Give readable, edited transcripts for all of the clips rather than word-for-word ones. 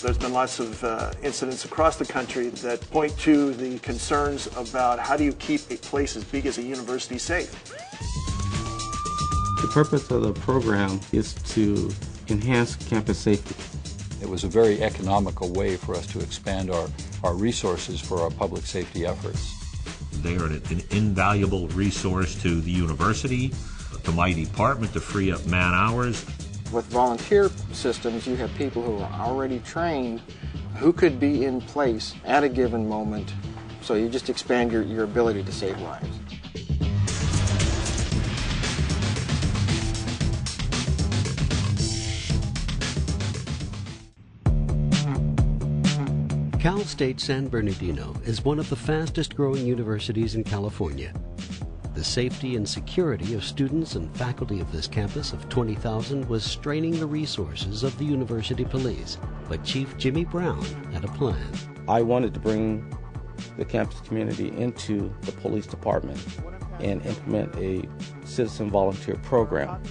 There's been lots of incidents across the country that point to the concerns about how do you keep a place as big as a university safe. The purpose of the program is to enhance campus safety. It was a very economical way for us to expand our resources for our public safety efforts. They are an invaluable resource to the university, to my department, to free up man hours. With volunteer systems, you have people who are already trained who could be in place at a given moment, so you just expand your ability to save lives. State San Bernardino is one of the fastest growing universities in California. The safety and security of students and faculty of this campus of 20,000 was straining the resources of the university police, but Chief Jimmy Brown had a plan. I wanted to bring the campus community into the police department and implement a citizen volunteer program.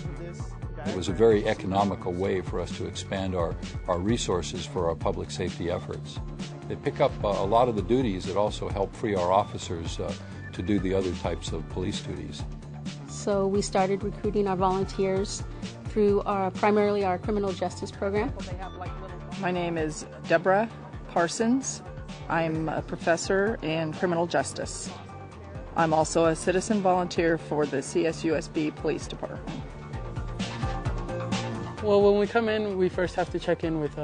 It was a very economical way for us to expand our resources for our public safety efforts. They pick up a lot of the duties that also help free our officers to do the other types of police duties. So we started recruiting our volunteers through primarily our criminal justice program. My name is Deborah Parsons. I'm a professor in criminal justice. I'm also a citizen volunteer for the CSUSB Police Department. Well, when we come in, we first have to check in with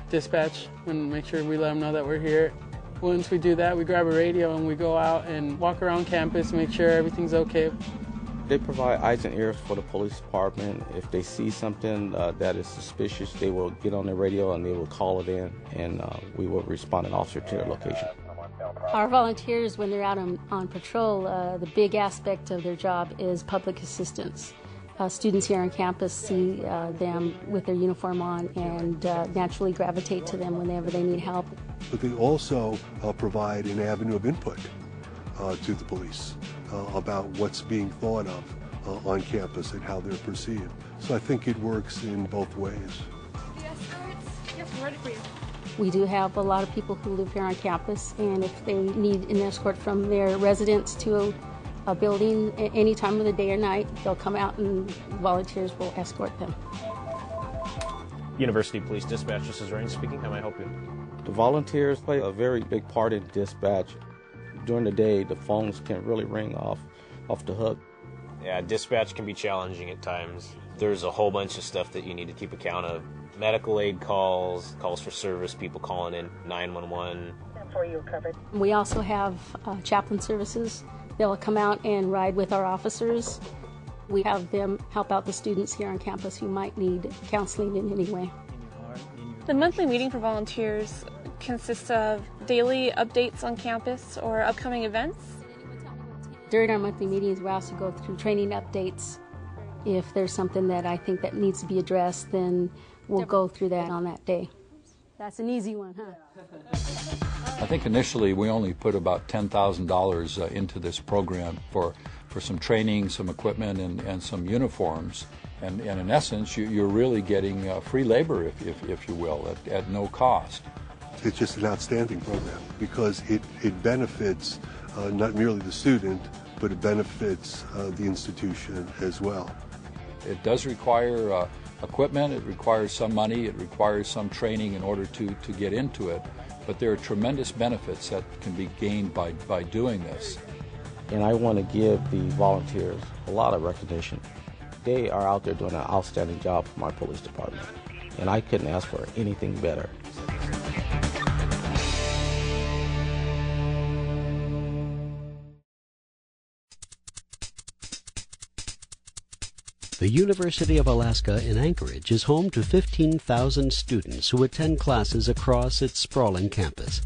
dispatch and make sure we let them know that we're here. Once we do that, we grab a radio and we go out and walk around campus, make sure everything's okay. They provide eyes and ears for the police department. If they see something that is suspicious, they will get on the radio and they will call it in, and we will respond an officer to their location. Our volunteers, when they're out on patrol, the big aspect of their job is public assistance. Students here on campus see them with their uniform on and naturally gravitate to them whenever they need help. But they also provide an avenue of input to the police about what's being thought of on campus and how they're perceived. So I think it works in both ways. Yes, we're ready for you. We do have a lot of people who live here on campus, and if they need an escort from their residence to a building any time of the day or night, they'll come out and volunteers will escort them. University Police Dispatch, this is Rain speaking. How may I help you? The volunteers play a very big part in dispatch. During the day, the phones can really ring off the hook. Yeah, dispatch can be challenging at times. There's a whole bunch of stuff that you need to keep account of. Medical aid calls for service, people calling in 911. You're covered. We also have chaplain services. They'll come out and ride with our officers. We have them help out the students here on campus who might need counseling in any way. The monthly meeting for volunteers consists of daily updates on campus or upcoming events. During our monthly meetings, we also go through training updates. If there's something that I think that needs to be addressed, then we'll go through that on that day. That's an easy one, huh? I think initially we only put about $10,000 into this program for some training, some equipment, and some uniforms. And in essence, you're really getting free labor, if you will, at no cost. It's just an outstanding program because it benefits not merely the student, but it benefits the institution as well. It does require equipment, it requires some money, it requires some training in order to get into it, but there are tremendous benefits that can be gained by doing this. And I want to give the volunteers a lot of recognition. They are out there doing an outstanding job for my police department, and I couldn't ask for anything better. The University of Alaska in Anchorage is home to 15,000 students who attend classes across its sprawling campus.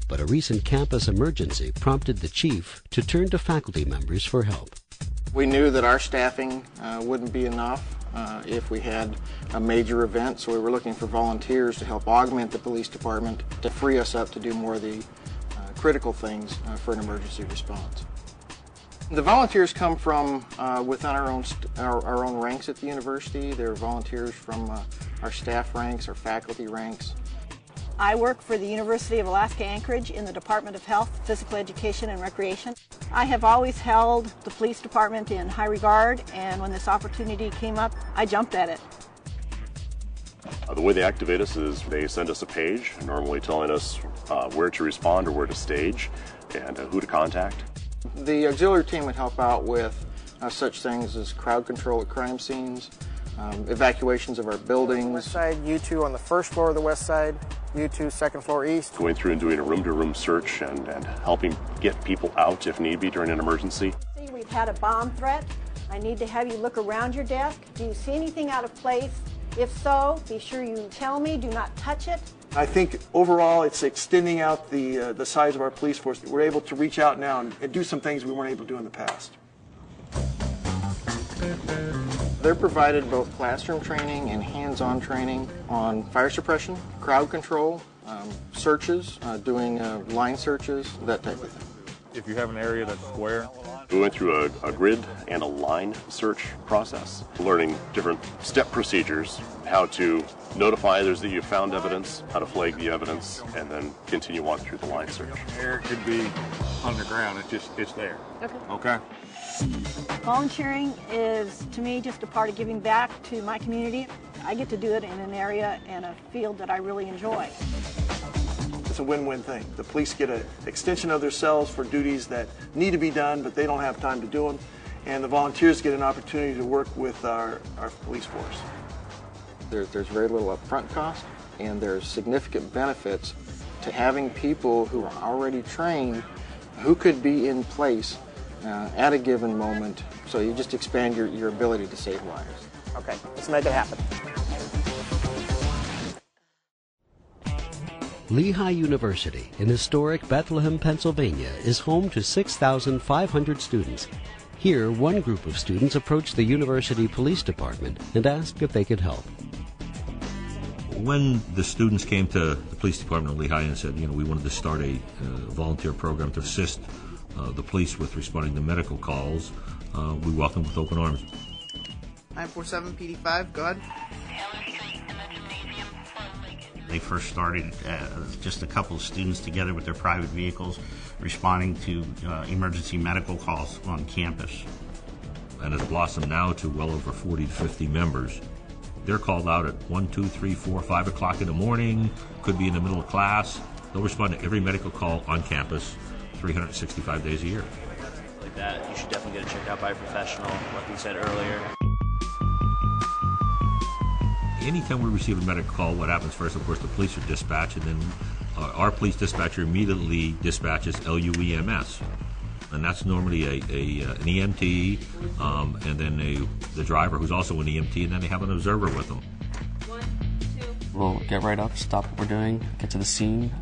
But a recent campus emergency prompted the chief to turn to faculty members for help. We knew that our staffing wouldn't be enough if we had a major event, so we were looking for volunteers to help augment the police department to free us up to do more of the critical things for an emergency response. The volunteers come from within our own ranks at the university. They're volunteers from our staff ranks, our faculty ranks. I work for the University of Alaska Anchorage in the Department of Health, Physical Education, and Recreation. I have always held the police department in high regard, and when this opportunity came up, I jumped at it. The way they activate us is they send us a page, normally telling us where to respond or where to stage and who to contact. The auxiliary team would help out with such things as crowd control at crime scenes, evacuations of our buildings. West side, U2 on the first floor of the west side, U2 second floor east. Going through and doing a room-to-room search and helping get people out if need be during an emergency. See, we've had a bomb threat. I need to have you look around your desk. Do you see anything out of place? If so, be sure you tell me. Do not touch it. I think overall it's extending out the size of our police force. We're able to reach out now and do some things we weren't able to do in the past. They're provided both classroom training and hands-on training on fire suppression, crowd control, searches, doing line searches, that type of thing. If you have an area that's square. We went through a grid and a line search process, learning different step procedures, how to notify others that you found evidence, how to flag the evidence, and then continue on through the line search. Air could be underground, it's there. Okay. Volunteering is, to me, just a part of giving back to my community. I get to do it in an area and a field that I really enjoy. It's a win-win thing. The police get an extension of themselves for duties that need to be done, but they don't have time to do them. And the volunteers get an opportunity to work with our police force. There's very little upfront cost, and there's significant benefits to having people who are already trained who could be in place at a given moment. So you just expand your ability to save lives. Okay, let's make it happen. Lehigh University in historic Bethlehem, Pennsylvania is home to 6,500 students. Here, one group of students approached the university police department and asked if they could help. When the students came to the police department of Lehigh and said, we wanted to start a volunteer program to assist the police with responding to medical calls, we welcomed with open arms. 947 PD5, go ahead. They first started just a couple of students together with their private vehicles responding to emergency medical calls on campus. And it's blossomed now to well over 40 to 50 members. They're called out at 1, 2, 3, 4, 5 o'clock in the morning, could be in the middle of class. They'll respond to every medical call on campus 365 days a year. Like that, you should definitely get it checked out by a professional, like we said earlier. Anytime we receive a medical call, what happens first, of course, the police are dispatched, and then our police dispatcher immediately dispatches LUEMS. And that's normally an EMT, and then the driver who's also an EMT, and then they have an observer with them. 1, 2. We'll get right up, stop what we're doing, get to the scene,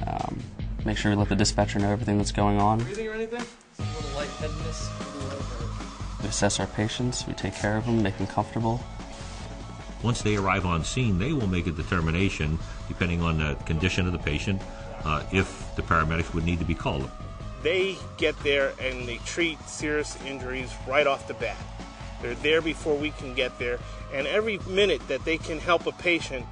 make sure we let the dispatcher know everything that's going on. Breathing or anything? A little lightheadedness. We assess our patients, we take care of them, make them comfortable. Once they arrive on scene, they will make a determination, depending on the condition of the patient, if the paramedics would need to be called. They get there and they treat serious injuries right off the bat. They're there before we can get there, and every minute that they can help a patient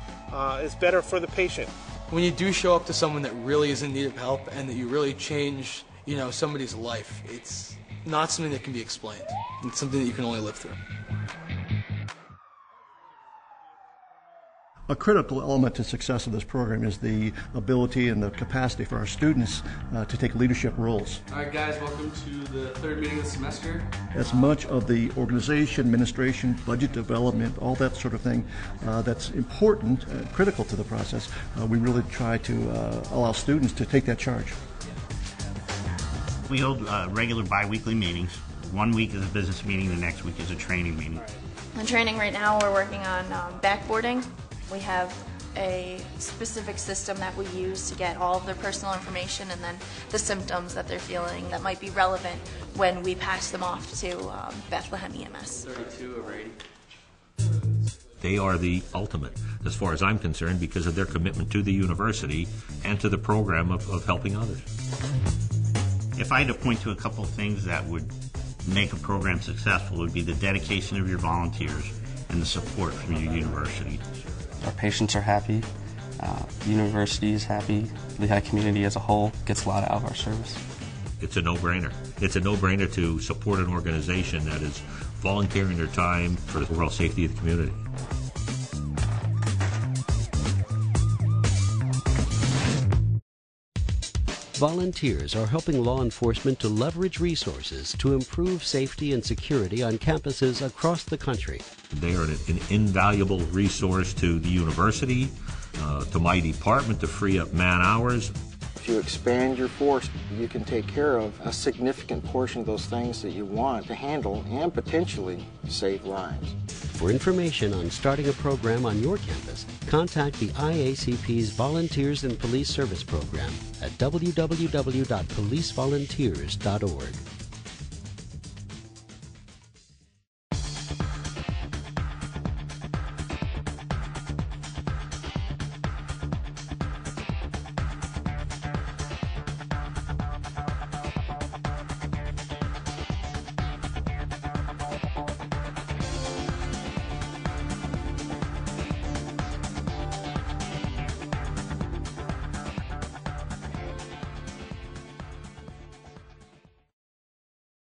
is better for the patient. When you do show up to someone that really is in need of help and that you really change, somebody's life, it's not something that can be explained. It's something that you can only live through. A critical element to success of this program is the ability and the capacity for our students to take leadership roles. All right, guys, welcome to the third meeting of the semester. As much of the organization, administration, budget development, all that sort of thing that's important, critical to the process, we really try to allow students to take that charge. We hold regular bi-weekly meetings. 1 week is a business meeting, the next week is a training meeting. In training right now, we're working on backboarding. We have a specific system that we use to get all of their personal information and then the symptoms that they're feeling that might be relevant when we pass them off to Bethlehem EMS. 32 over 80. They are the ultimate, as far as I'm concerned, because of their commitment to the university and to the program of helping others. If I had to point to a couple of things that would make a program successful, it would be the dedication of your volunteers and the support from your university. Our patients are happy, The university is happy. The Lehigh community as a whole gets a lot out of our service. It's a no-brainer. It's a no-brainer to support an organization that is volunteering their time for the overall safety of the community. Volunteers are helping law enforcement to leverage resources to improve safety and security on campuses across the country. They are an invaluable resource to the university, to my department to free up man hours. If you expand your force, you can take care of a significant portion of those things that you want to handle and potentially save lives. For information on starting a program on your campus, contact the IACP's Volunteers in Police Service Program at www.policevolunteers.org.